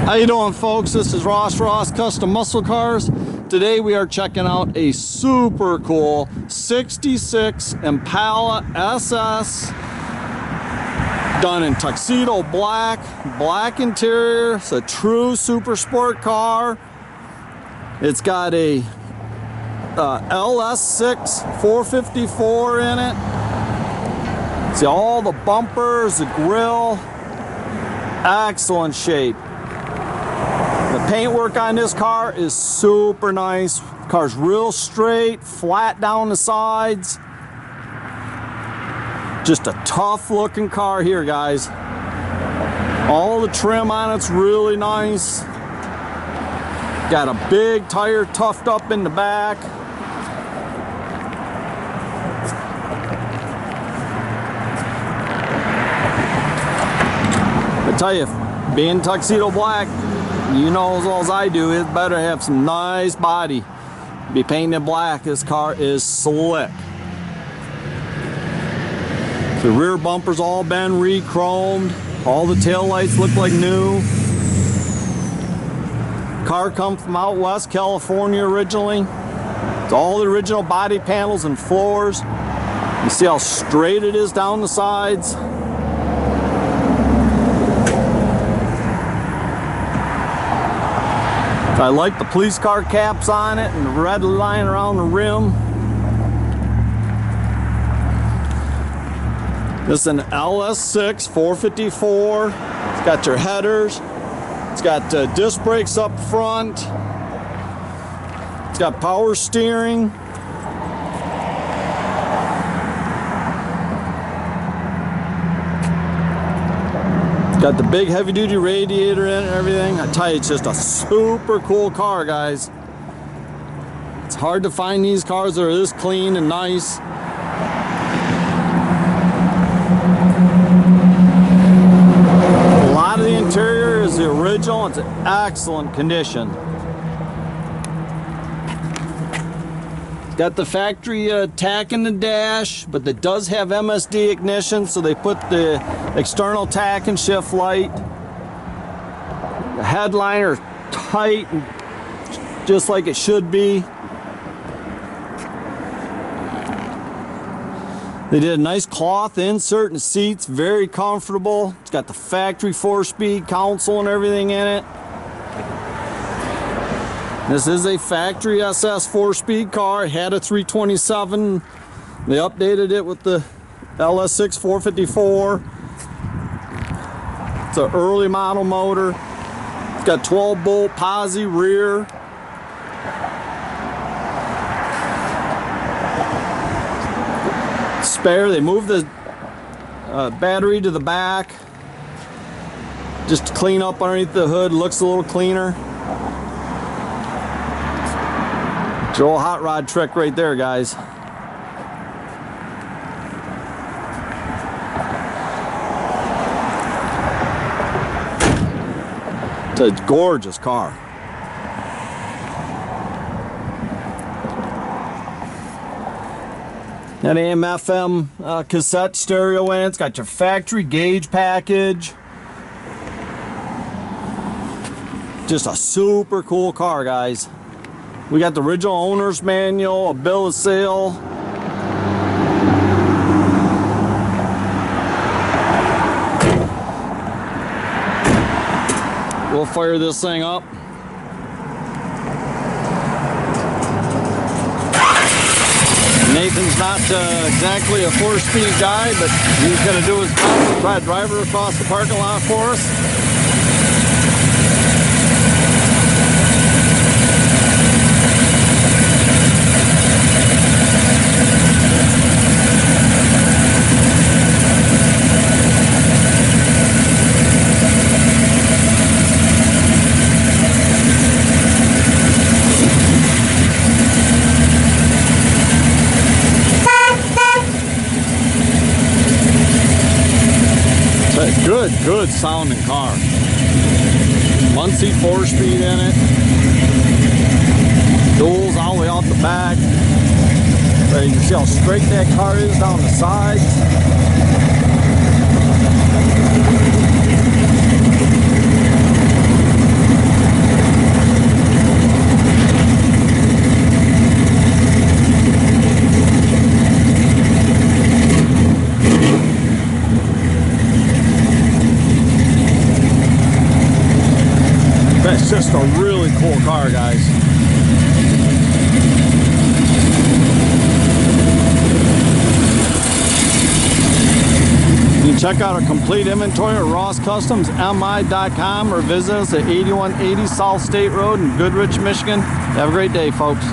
How you doing, folks? This is Ross Custom Muscle Cars. Today we are checking out a super cool 66 Impala SS done in Tuxedo Black, black interior. It's a true super sport car. It's got a LS6 454 in it. See all the bumpers, the grill, excellent shape. The paintwork on this car is super nice. The car's real straight, flat down the sides. Just a tough looking car here, guys. All the trim on it's really nice. Got a big tire tucked up in the back. I tell you, being Tuxedo Black, you know as well as I do, it better have some nice body. Be painted black. This car is slick. The rear bumper's all been re-chromed. All the tail lights look like new. Car comes from out west California originally. It's all the original body panels and floors. You see how straight it is down the sides. I like the police car caps on it and the red line around the rim. This is an LS6 454. It's got your headers. It's got disc brakes up front. It's got power steering. Got the big heavy duty radiator in it and everything. I tell you, it's just a super cool car, guys. It's hard to find these cars that are this clean and nice. A lot of the interior is the original. It's in excellent condition. Got the factory tach in the dash, but it does have MSD ignition, so they put the external tach and shift light. The headliner tight, just like it should be. They did a nice cloth insert and seats, very comfortable. It's got the factory 4-speed console and everything in it. This is a factory SS 4-speed car. It had a 327. They updated it with the LS6 454. It's an early model motor. It's got 12-bolt posi rear. Spare. They moved the battery to the back just to clean up underneath the hood. Looks a little cleaner. It's a old hot rod trick right there, guys. It's a gorgeous car. Got AM FM cassette stereo in it. It's got your factory gauge package. Just a super cool car, guys. We got the original owner's manual, a bill of sale. We'll fire this thing up. Nathan's not exactly a 4-speed guy, but he's going to do his best to try to drive her across the parking lot for us. Good sounding car. 1-seat 4-speed in it. Duals all the way off the back. So you can see how straight that car is down the sides. It's just a really cool car, guys. You can check out our complete inventory at rosscustomsmi.com or visit us at 8180 South State Road in Goodrich, Michigan. Have a great day, folks.